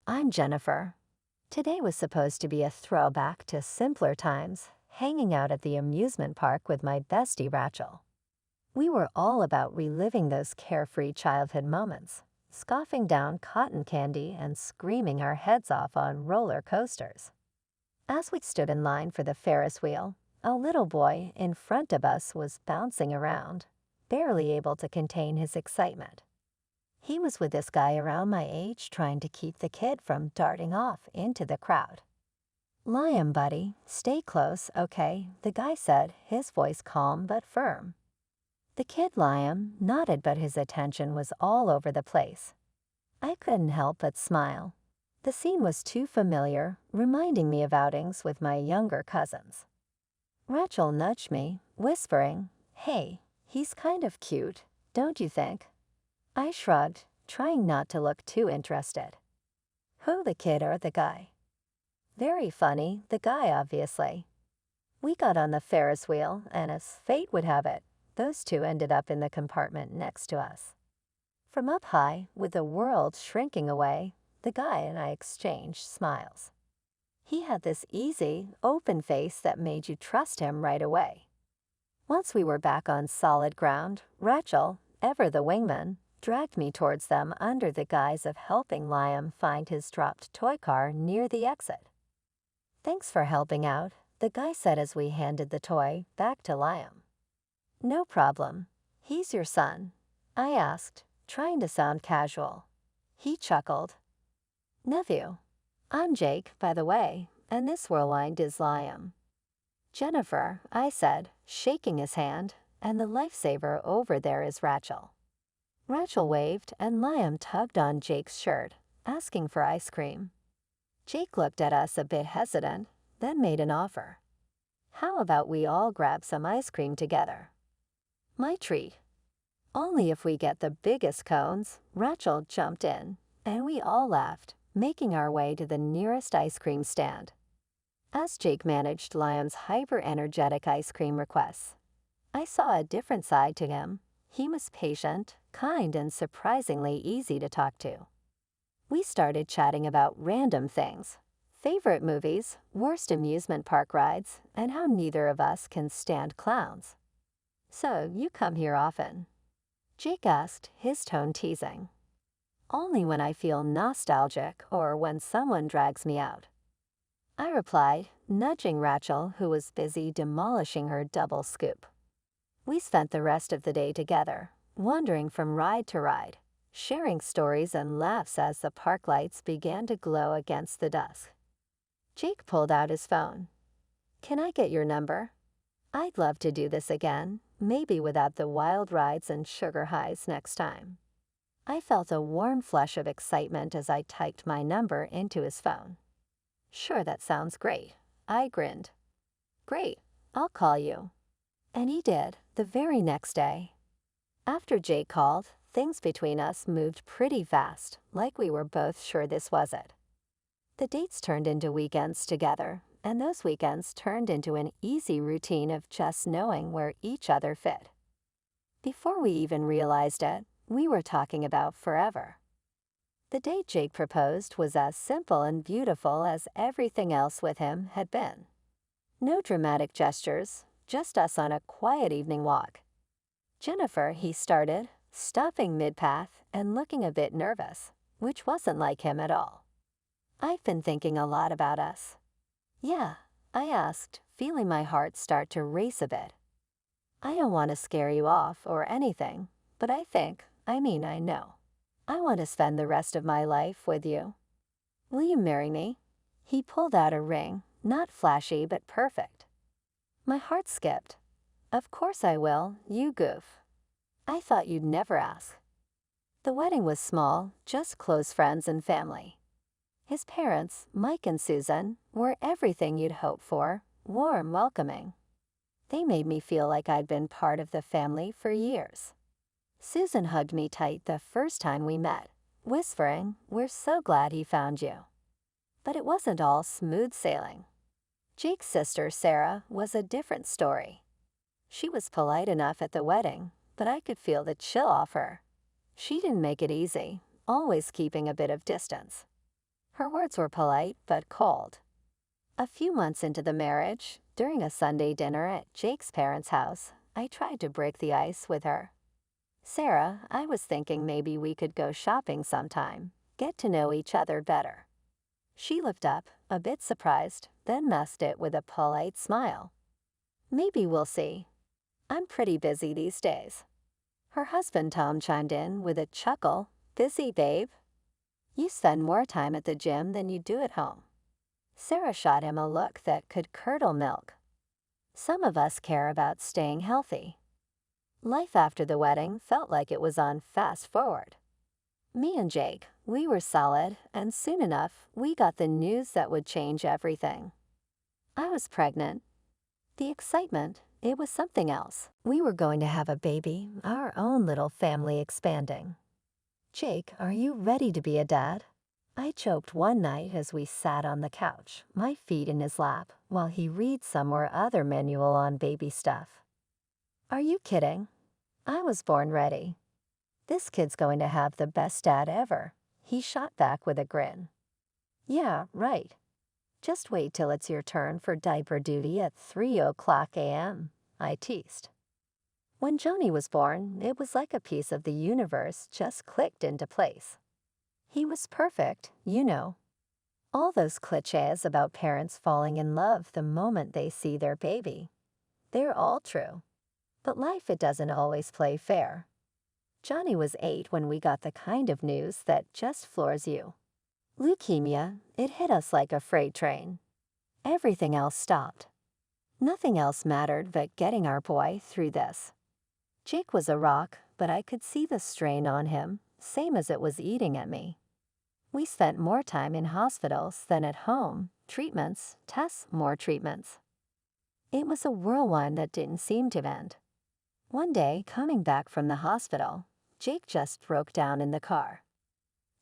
I'm Jennifer. Today was supposed to be a throwback to simpler times, hanging out at the amusement park with my bestie Rachel. We were all about reliving those carefree childhood moments, scoffing down cotton candy and screaming our heads off on roller coasters. As we stood in line for the Ferris wheel, a little boy in front of us was bouncing around, barely able to contain his excitement. He was with this guy around my age trying to keep the kid from darting off into the crowd. "Liam, buddy, stay close, okay?" the guy said, his voice calm but firm. The kid, Liam, nodded, but his attention was all over the place. I couldn't help but smile. The scene was too familiar, reminding me of outings with my younger cousins. Rachel nudged me, whispering, "Hey, he's kind of cute, don't you think?" I shrugged, trying not to look too interested. Who, the kid or the guy? Very funny, the guy obviously. We got on the Ferris wheel, and as fate would have it, those two ended up in the compartment next to us. From up high, with the world shrinking away, the guy and I exchanged smiles. He had this easy, open face that made you trust him right away. Once we were back on solid ground, Rachel, ever the wingman, dragged me towards them under the guise of helping Liam find his dropped toy car near the exit. "Thanks for helping out," the guy said as we handed the toy back to Liam. "No problem. He's your son?" I asked, trying to sound casual. He chuckled. "Nephew. I'm Jake, by the way, and this whirlwind is Liam." "Jennifer," I said, shaking his hand, "and the lifesaver over there is Rachel." Rachel waved, and Liam tugged on Jake's shirt, asking for ice cream. Jake looked at us a bit hesitant, then made an offer. "How about we all grab some ice cream together?" "My treat." "Only if we get the biggest cones," Rachel jumped in, and we all laughed, making our way to the nearest ice cream stand. As Jake managed Liam's hyper-energetic ice cream requests, I saw a different side to him. He was patient, kind, and surprisingly easy to talk to. We started chatting about random things: favorite movies, worst amusement park rides, and how neither of us can stand clowns. "So, you come here often?" Jake asked, his tone teasing. "Only when I feel nostalgic or when someone drags me out," I replied, nudging Rachel, who was busy demolishing her double scoop. We spent the rest of the day together, wandering from ride to ride, sharing stories and laughs as the park lights began to glow against the dusk. Jake pulled out his phone. "Can I get your number? I'd love to do this again, maybe without the wild rides and sugar highs next time." I felt a warm flush of excitement as I typed my number into his phone. "Sure, that sounds great," I grinned. "Great, I'll call you." And he did, the very next day. After Jake called, things between us moved pretty fast, like we were both sure this was it. The dates turned into weekends together, and those weekends turned into an easy routine of just knowing where each other fit. Before we even realized it, we were talking about forever. The day Jake proposed was as simple and beautiful as everything else with him had been. No dramatic gestures, just us on a quiet evening walk. "Jennifer," he started, stopping mid-path and looking a bit nervous, which wasn't like him at all. "I've been thinking a lot about us." "Yeah?" I asked, feeling my heart start to race a bit. "I don't want to scare you off or anything, but I know. I want to spend the rest of my life with you. Will you marry me?" He pulled out a ring, not flashy but perfect. My heart skipped. "Of course I will, you goof. I thought you'd never ask." The wedding was small, just close friends and family. His parents, Mike and Susan, were everything you'd hope for, warm, welcoming. They made me feel like I'd been part of the family for years. Susan hugged me tight the first time we met, whispering, "We're so glad he found you." But it wasn't all smooth sailing. Jake's sister, Sarah, was a different story. She was polite enough at the wedding, but I could feel the chill off her. She didn't make it easy, always keeping a bit of distance. Her words were polite but cold. A few months into the marriage, during a Sunday dinner at Jake's parents' house, I tried to break the ice with her. Sarah, I was thinking maybe we could go shopping sometime, get to know each other better. She looked up, a bit surprised, then masked it with a polite smile. Maybe we'll see. I'm pretty busy these days. Her husband Tom chimed in with a chuckle. Busy, babe? You spend more time at the gym than you do at home. Sarah shot him a look that could curdle milk. Some of us care about staying healthy. Life after the wedding felt like it was on fast forward. Me and Jake, we were solid, and soon enough, we got the news that would change everything. I was pregnant. The excitement, it was something else. We were going to have a baby, our own little family expanding. Jake, are you ready to be a dad? I choked one night as we sat on the couch, my feet in his lap, while he reads some or other manual on baby stuff. Are you kidding? I was born ready. This kid's going to have the best dad ever, he shot back with a grin. Yeah, right. Just wait till it's your turn for diaper duty at 3:00 a.m., I teased. When Johnny was born, it was like a piece of the universe just clicked into place. He was perfect, you know. All those cliches about parents falling in love the moment they see their baby. They're all true. But life, it doesn't always play fair. Johnny was 8 when we got the kind of news that just floors you. Leukemia, it hit us like a freight train. Everything else stopped. Nothing else mattered but getting our boy through this. Jake was a rock, but I could see the strain on him, same as it was eating at me. We spent more time in hospitals than at home, treatments, tests, more treatments. It was a whirlwind that didn't seem to end. One day, coming back from the hospital, Jake just broke down in the car.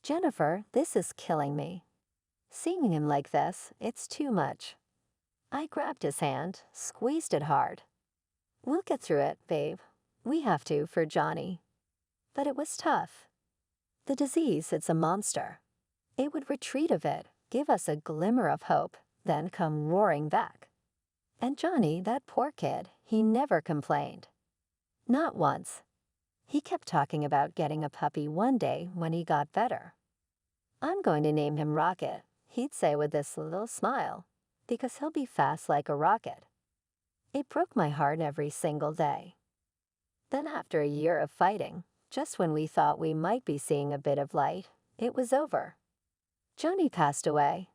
Jennifer, this is killing me. Seeing him like this, it's too much. I grabbed his hand, squeezed it hard. We'll get through it, babe. We have to for Johnny. But it was tough. The disease, it's a monster. It would retreat a bit, give us a glimmer of hope, then come roaring back. And Johnny, that poor kid, he never complained. Not once. He kept talking about getting a puppy one day when he got better. I'm going to name him Rocket, he'd say with this little smile, because he'll be fast like a rocket. It broke my heart every single day. Then after a year of fighting, just when we thought we might be seeing a bit of light, it was over. Johnny passed away.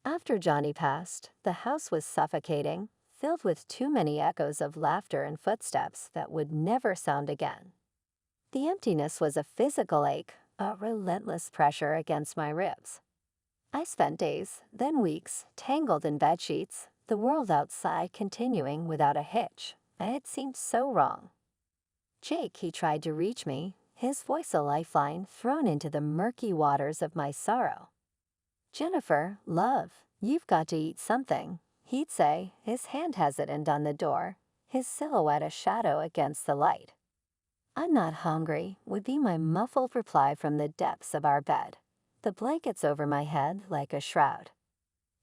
After Johnny passed, the house was suffocating, filled with too many echoes of laughter and footsteps that would never sound again. The emptiness was a physical ache, a relentless pressure against my ribs. I spent days, then weeks, tangled in bedsheets, the world outside continuing without a hitch, and it seemed so wrong. Jake, he tried to reach me, his voice a lifeline thrown into the murky waters of my sorrow. Jennifer, love, you've got to eat something, he'd say, his hand hesitant on the door, his silhouette a shadow against the light. I'm not hungry would be my muffled reply from the depths of our bed, the blankets over my head like a shroud.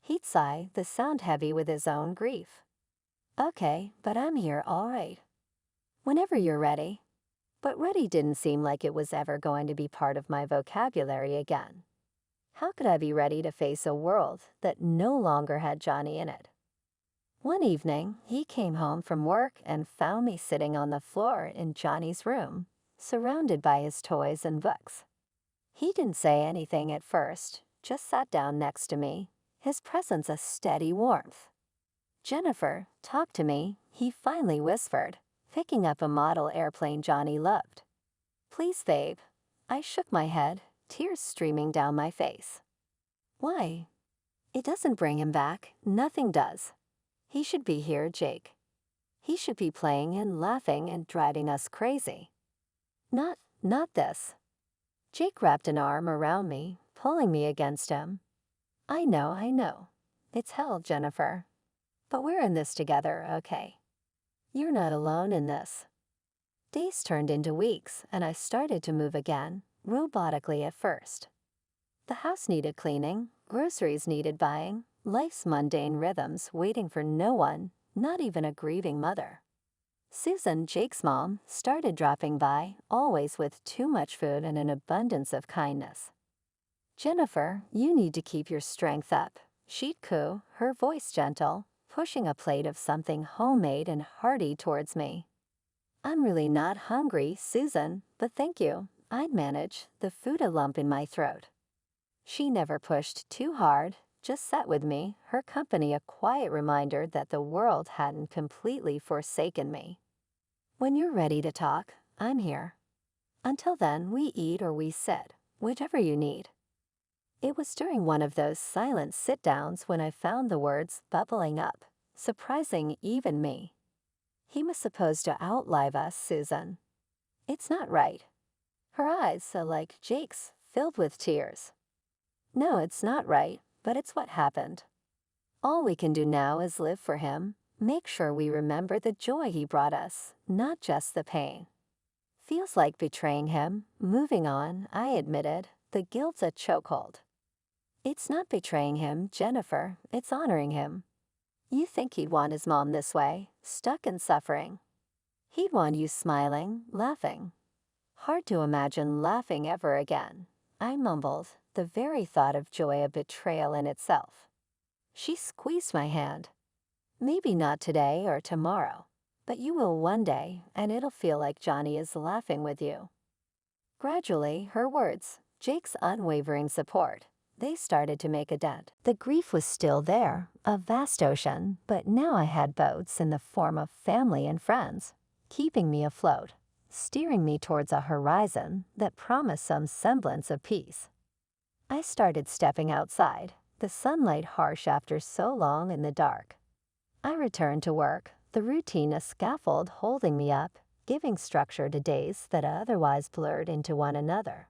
He'd sigh, the sound heavy with his own grief. Okay, but I'm here all right. Whenever you're ready. But ready didn't seem like it was ever going to be part of my vocabulary again. How could I be ready to face a world that no longer had Johnny in it? One evening, he came home from work and found me sitting on the floor in Johnny's room, surrounded by his toys and books. He didn't say anything at first, just sat down next to me, his presence a steady warmth. Jennifer, talk to me, he finally whispered, picking up a model airplane Johnny loved. Please, babe. I shook my head, tears streaming down my face. Why? It doesn't bring him back, nothing does. He should be here, Jake. He should be playing and laughing and driving us crazy. Not this. Jake wrapped an arm around me, pulling me against him. I know. It's hell, Jennifer. But we're in this together, okay? You're not alone in this. Days turned into weeks, and I started to move again, robotically at first. The house needed cleaning, groceries needed buying, life's mundane rhythms waiting for no one, not even a grieving mother. Susan, Jake's mom, started dropping by, always with too much food and an abundance of kindness. "Jennifer, you need to keep your strength up," she'd coo, her voice gentle, pushing a plate of something homemade and hearty towards me. "I'm really not hungry, Susan, but thank you. I'd manage," the food a lump in my throat. She never pushed too hard, just sat with me, her company a quiet reminder that the world hadn't completely forsaken me. "When you're ready to talk, I'm here. Until then, we eat or we sit, whichever you need." It was during one of those silent sit-downs when I found the words bubbling up, surprising even me. "He was supposed to outlive us, Susan. It's not right." Her eyes, like Jake's, filled with tears. "No, it's not right, but it's what happened. All we can do now is live for him, make sure we remember the joy he brought us, not just the pain." Feels like betraying him, moving on, I admitted, the guilt's a chokehold. "It's not betraying him, Jennifer, it's honoring him. You think he'd want his mom this way, stuck in suffering. He'd want you smiling, laughing." "Hard to imagine laughing ever again," I mumbled, the very thought of joy a betrayal in itself. She squeezed my hand. "Maybe not today or tomorrow, but you will one day, and it'll feel like Johnny is laughing with you." Gradually, her words, Jake's unwavering support, they started to make a dent. The grief was still there, a vast ocean, but now I had boats in the form of family and friends, keeping me afloat, steering me towards a horizon that promised some semblance of peace. I started stepping outside, the sunlight harsh after so long in the dark. I returned to work, the routine a scaffold holding me up, giving structure to days that otherwise blurred into one another.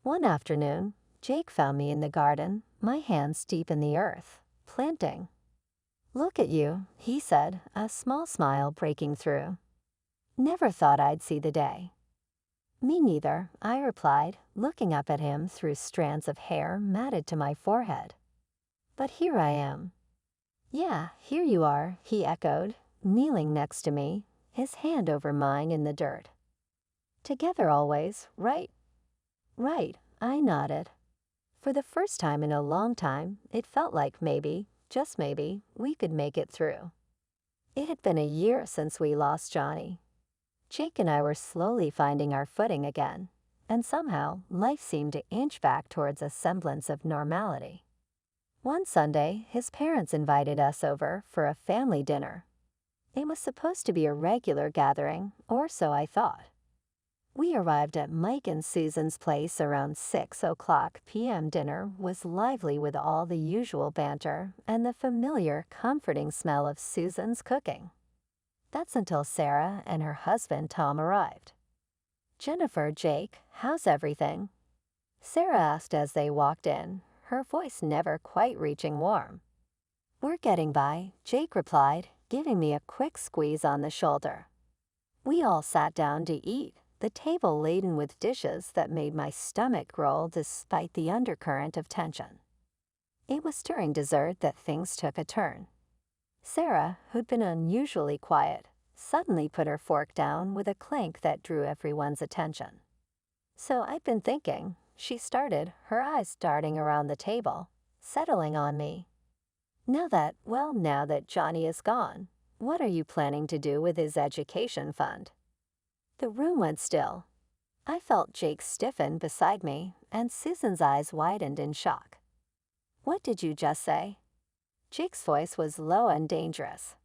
One afternoon, Jake found me in the garden, my hands deep in the earth, planting. "Look at you," he said, a small smile breaking through. "Never thought I'd see the day." "Me neither," I replied, looking up at him through strands of hair matted to my forehead. "But here I am." "Yeah, here you are," he echoed, kneeling next to me, his hand over mine in the dirt. "Together always, right?" "Right," I nodded. For the first time in a long time, it felt like maybe, just maybe, we could make it through. It had been a year since we lost Johnny. Jake and I were slowly finding our footing again, and somehow life seemed to inch back towards a semblance of normality. One Sunday, his parents invited us over for a family dinner. It was supposed to be a regular gathering, or so I thought. We arrived at Mike and Susan's place around 6 p.m. Dinner was lively with all the usual banter and the familiar, comforting smell of Susan's cooking. That's until Sarah and her husband Tom arrived. "Jennifer, Jake, how's everything?" Sarah asked as they walked in, her voice never quite reaching warm. "We're getting by," Jake replied, giving me a quick squeeze on the shoulder. We all sat down to eat, the table laden with dishes that made my stomach roll despite the undercurrent of tension. It was during dessert that things took a turn. Sarah, who'd been unusually quiet, suddenly put her fork down with a clank that drew everyone's attention. "So I've been thinking," she started, her eyes darting around the table, settling on me. Now that Johnny is gone, what are you planning to do with his education fund?" The room went still. I felt Jake stiffen beside me, and Susan's eyes widened in shock. "What did you just say?" Jake's voice was low and dangerous.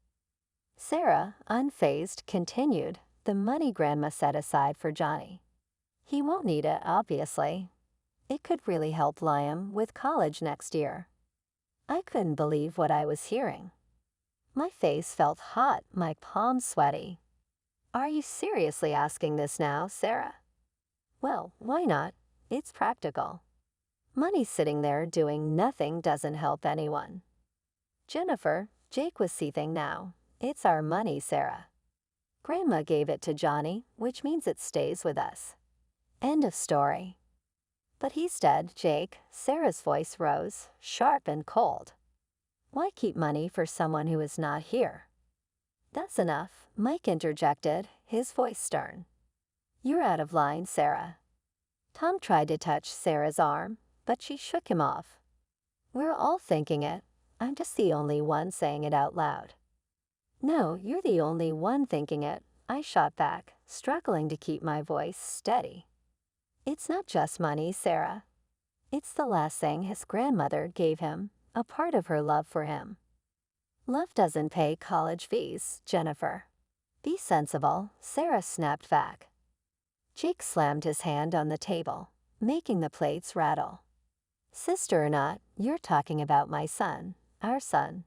Sarah, unfazed, continued, "The money Grandma set aside for Johnny. He won't need it, obviously. It could really help Liam with college next year." I couldn't believe what I was hearing. My face felt hot, my palms sweaty. "Are you seriously asking this now, Sarah?" "Well, why not? It's practical. Money sitting there doing nothing doesn't help anyone." "Jennifer," Jake was seething now, "it's our money, Sarah. Grandma gave it to Johnny, which means it stays with us. End of story." But he's dead, Jake. Sarah's voice rose, sharp and cold. Why keep money for someone who is not here? That's enough, Mike interjected, his voice stern. You're out of line, Sarah. Tom tried to touch Sarah's arm, but she shook him off. We're all thinking it. I'm just the only one saying it out loud. No, you're the only one thinking it, I shot back, struggling to keep my voice steady. It's not just money, Sarah. It's the last thing his grandmother gave him, a part of her love for him. Love doesn't pay college fees, Jennifer. Be sensible, Sarah snapped back. Jake slammed his hand on the table, making the plates rattle. Sister or not, you're talking about my son, our son.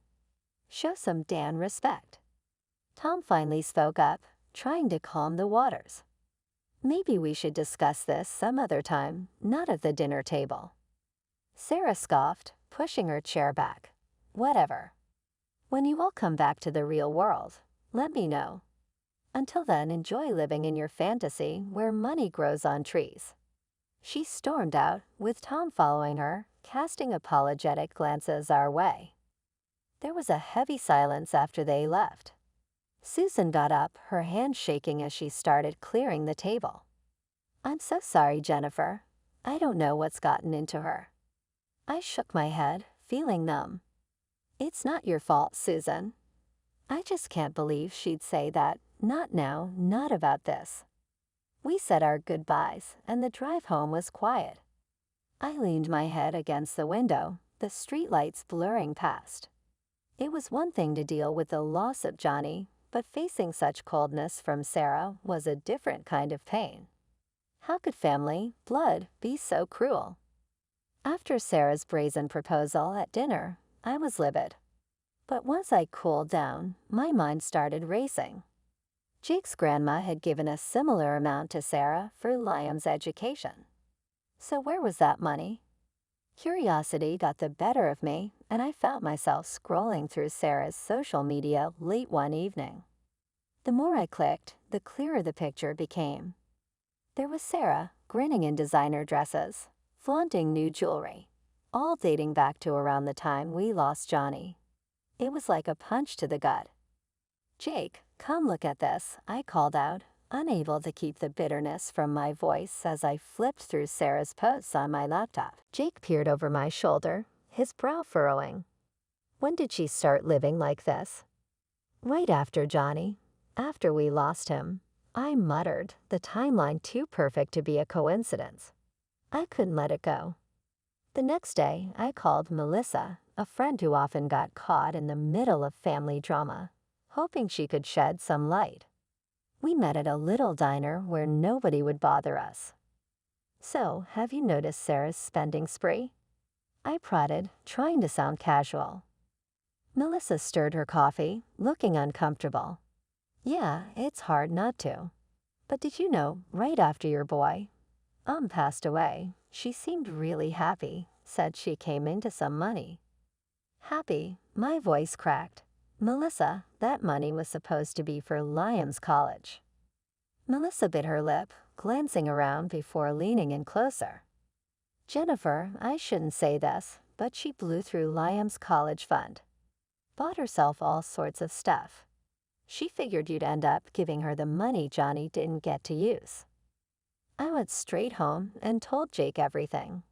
Show some damn respect. Tom finally spoke up, trying to calm the waters. Maybe we should discuss this some other time, not at the dinner table. Sarah scoffed, pushing her chair back. Whatever. When you all come back to the real world, let me know. Until then, enjoy living in your fantasy where money grows on trees. She stormed out, with Tom following her, casting apologetic glances our way. There was a heavy silence after they left. Susan got up, her hand shaking as she started clearing the table. I'm so sorry, Jennifer. I don't know what's gotten into her. I shook my head, feeling numb. It's not your fault, Susan. I just can't believe she'd say that. Not now, not about this. We said our goodbyes, and the drive home was quiet. I leaned my head against the window, the streetlights blurring past. It was one thing to deal with the loss of Johnny, but facing such coldness from Sarah was a different kind of pain. How could family, blood, be so cruel? After Sarah's brazen proposal at dinner, I was livid. But once I cooled down, my mind started racing. Jake's grandma had given a similar amount to Sarah for Liam's education. So where was that money? Curiosity got the better of me, and I found myself scrolling through Sarah's social media late one evening. The more I clicked, the clearer the picture became. There was Sarah, grinning in designer dresses, flaunting new jewelry, all dating back to around the time we lost Johnny. It was like a punch to the gut. Jake, come look at this, I called out, unable to keep the bitterness from my voice as I flipped through Sarah's posts on my laptop. Jake peered over my shoulder, his brow furrowing. When did she start living like this? Right after Johnny. After we lost him. I muttered, the timeline too perfect to be a coincidence. I couldn't let it go. The next day, I called Melissa, a friend who often got caught in the middle of family drama, hoping she could shed some light. We met at a little diner where nobody would bother us. So, have you noticed Sarah's spending spree? I prodded, trying to sound casual. Melissa stirred her coffee, looking uncomfortable. Yeah, it's hard not to. But did you know, right after your boy, passed away, she seemed really happy, said she came into some money. Happy, my voice cracked. Melissa, that money was supposed to be for Liam's college. Melissa bit her lip, glancing around before leaning in closer. Jennifer, I shouldn't say this, but she blew through Liam's college fund. Bought herself all sorts of stuff. She figured you'd end up giving her the money Johnny didn't get to use. I went straight home and told Jake everything.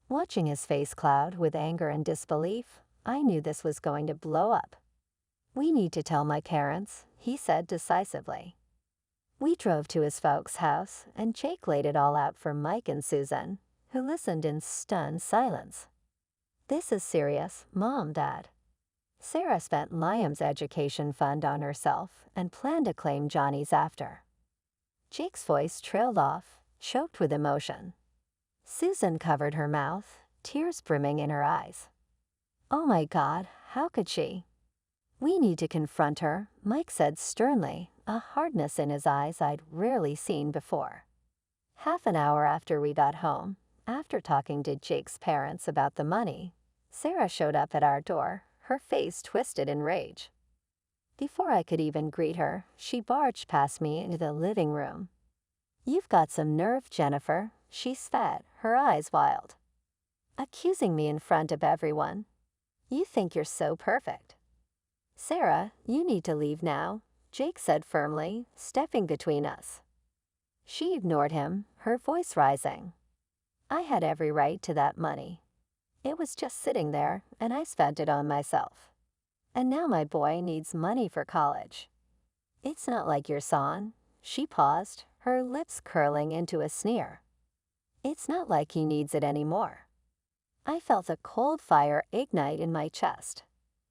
Watching his face cloud with anger and disbelief, I knew this was going to blow up. We need to tell my parents, he said decisively. We drove to his folks' house, and Jake laid it all out for Mike and Susan, who listened in stunned silence. This is serious, Mom, Dad. Sarah spent Liam's education fund on herself and planned to claim Johnny's after. Jake's voice trailed off, choked with emotion. Susan covered her mouth, tears brimming in her eyes. Oh my God, how could she? We need to confront her, Mike said sternly, a hardness in his eyes I'd rarely seen before. Half an hour after we got home, after talking to Jake's parents about the money, Sarah showed up at our door, her face twisted in rage. Before I could even greet her, she barged past me into the living room. You've got some nerve, Jennifer, She spat, her eyes wild, accusing me in front of everyone. You think you're so perfect. Sarah, you need to leave now, Jake said firmly, stepping between us. She ignored him, her voice rising. I had every right to that money. It was just sitting there, and I spent it on myself. And now my boy needs money for college. It's not like your son. She paused, her lips curling into a sneer. It's not like he needs it anymore. I felt a cold fire ignite in my chest.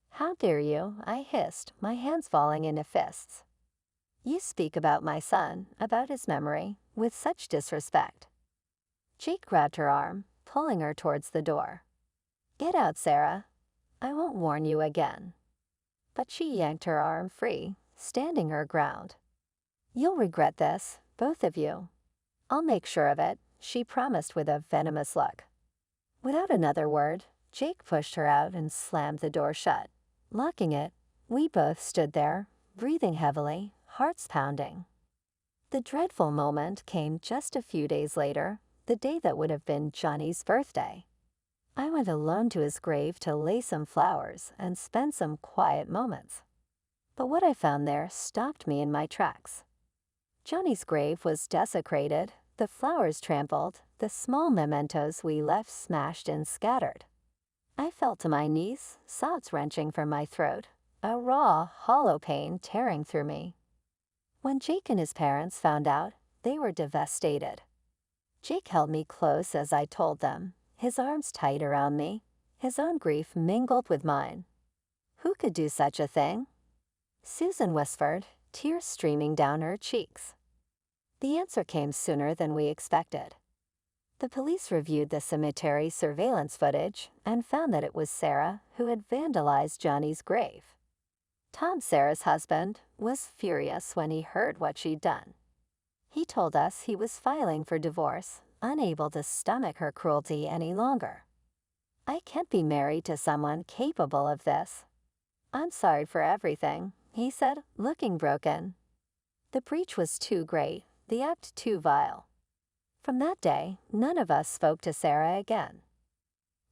How dare you, I hissed, my hands falling into fists. You speak about my son, about his memory, with such disrespect. Jake grabbed her arm, pulling her towards the door. Get out, Sarah. I won't warn you again. But she yanked her arm free, standing her ground. You'll regret this, both of you. I'll make sure of it, she promised with a venomous look. Without another word, Jake pushed her out and slammed the door shut. Locking it, we both stood there, breathing heavily, hearts pounding. The dreadful moment came just a few days later, the day that would have been Johnny's birthday. I went alone to his grave to lay some flowers and spend some quiet moments. But what I found there stopped me in my tracks. Johnny's grave was desecrated, the flowers trampled, the small mementos we left smashed and scattered. I fell to my knees, sobs wrenching from my throat, a raw, hollow pain tearing through me. When Jake and his parents found out, they were devastated. Jake held me close as I told them, his arms tight around me, his own grief mingled with mine. Who could do such a thing? Susan whispered, tears streaming down her cheeks. The answer came sooner than we expected. The police reviewed the cemetery surveillance footage and found that it was Sarah who had vandalized Johnny's grave. Tom, Sarah's husband, was furious when he heard what she'd done. He told us he was filing for divorce, unable to stomach her cruelty any longer. I can't be married to someone capable of this. I'm sorry for everything, he said, looking broken. The breach was too great, the act too vile. From that day, none of us spoke to Sarah again.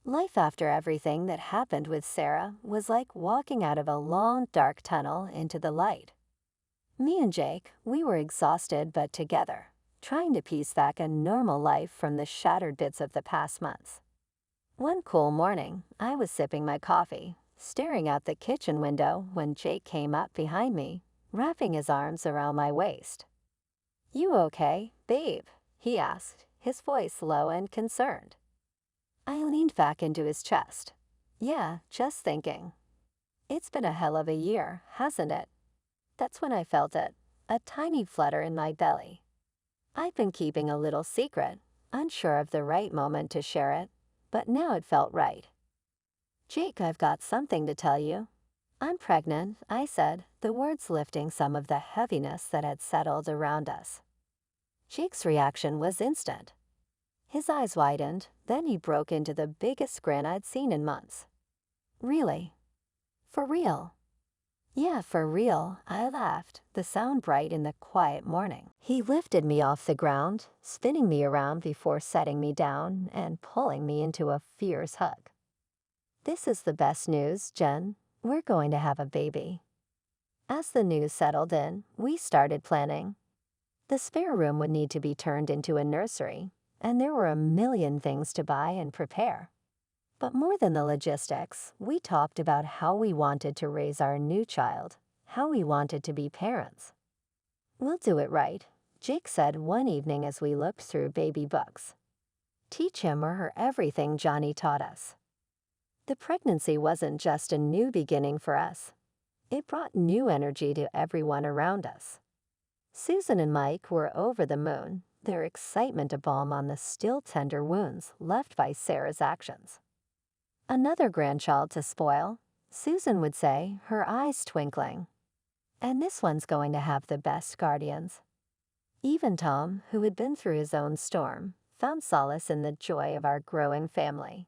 Life after everything that happened with Sarah was like walking out of a long, dark tunnel into the light. Me and Jake, we were exhausted but together, trying to piece back a normal life from the shattered bits of the past months. One cool morning, I was sipping my coffee, staring out the kitchen window when Jake came up behind me, wrapping his arms around my waist. You okay, babe? He asked, his voice low and concerned. I leaned back into his chest. Yeah, just thinking. It's been a hell of a year, hasn't it? That's when I felt it, a tiny flutter in my belly. I'd been keeping a little secret, unsure of the right moment to share it, but now it felt right. Jake, I've got something to tell you. I'm pregnant, I said, the words lifting some of the heaviness that had settled around us. Jake's reaction was instant. His eyes widened, then he broke into the biggest grin I'd seen in months. Really? For real? Yeah, for real, I laughed, the sound bright in the quiet morning. He lifted me off the ground, spinning me around before setting me down and pulling me into a fierce hug. This is the best news, Jen. We're going to have a baby. As the news settled in, we started planning. The spare room would need to be turned into a nursery, and there were a million things to buy and prepare. But more than the logistics, we talked about how we wanted to raise our new child, how we wanted to be parents. We'll do it right, Jake said one evening as we looked through baby books. Teach him or her everything Johnny taught us. The pregnancy wasn't just a new beginning for us. It brought new energy to everyone around us. Susan and Mike were over the moon, their excitement a balm on the still tender wounds left by Sarah's actions. Another grandchild to spoil, Susan would say, her eyes twinkling. And this one's going to have the best guardians. Even Tom, who had been through his own storm, found solace in the joy of our growing family.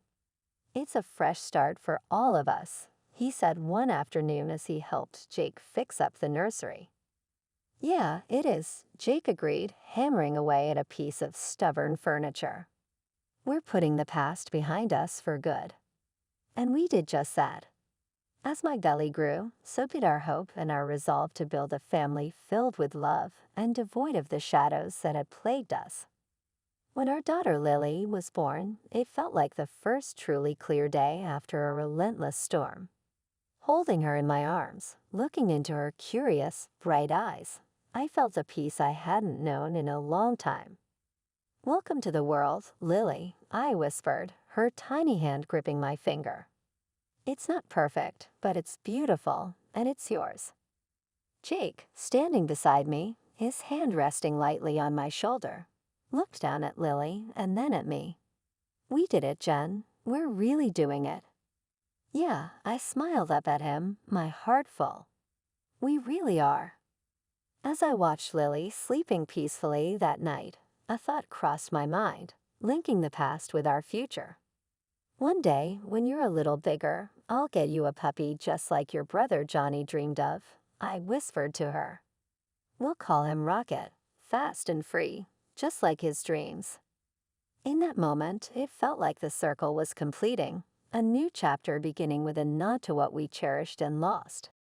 It's a fresh start for all of us, he said one afternoon as he helped Jake fix up the nursery. Yeah, it is, Jake agreed, hammering away at a piece of stubborn furniture. We're putting the past behind us for good. And we did just that. As my gully grew, so did our hope and our resolve to build a family filled with love and devoid of the shadows that had plagued us. When our daughter Lily was born, it felt like the first truly clear day after a relentless storm. Holding her in my arms, looking into her curious, bright eyes, I felt a peace I hadn't known in a long time. "Welcome to the world, Lily," I whispered, her tiny hand gripping my finger. "It's not perfect, but it's beautiful, and it's yours." Jake, standing beside me, his hand resting lightly on my shoulder, looked down at Lily and then at me. "We did it, Jen. We're really doing it." "Yeah," I smiled up at him, my heart full. "We really are." As I watched Lily sleeping peacefully that night, a thought crossed my mind, linking the past with our future. "One day, when you're a little bigger, I'll get you a puppy just like your brother Johnny dreamed of," I whispered to her. "We'll call him Rocket, fast and free, just like his dreams." In that moment, it felt like the circle was completing, a new chapter beginning with a nod to what we cherished and lost.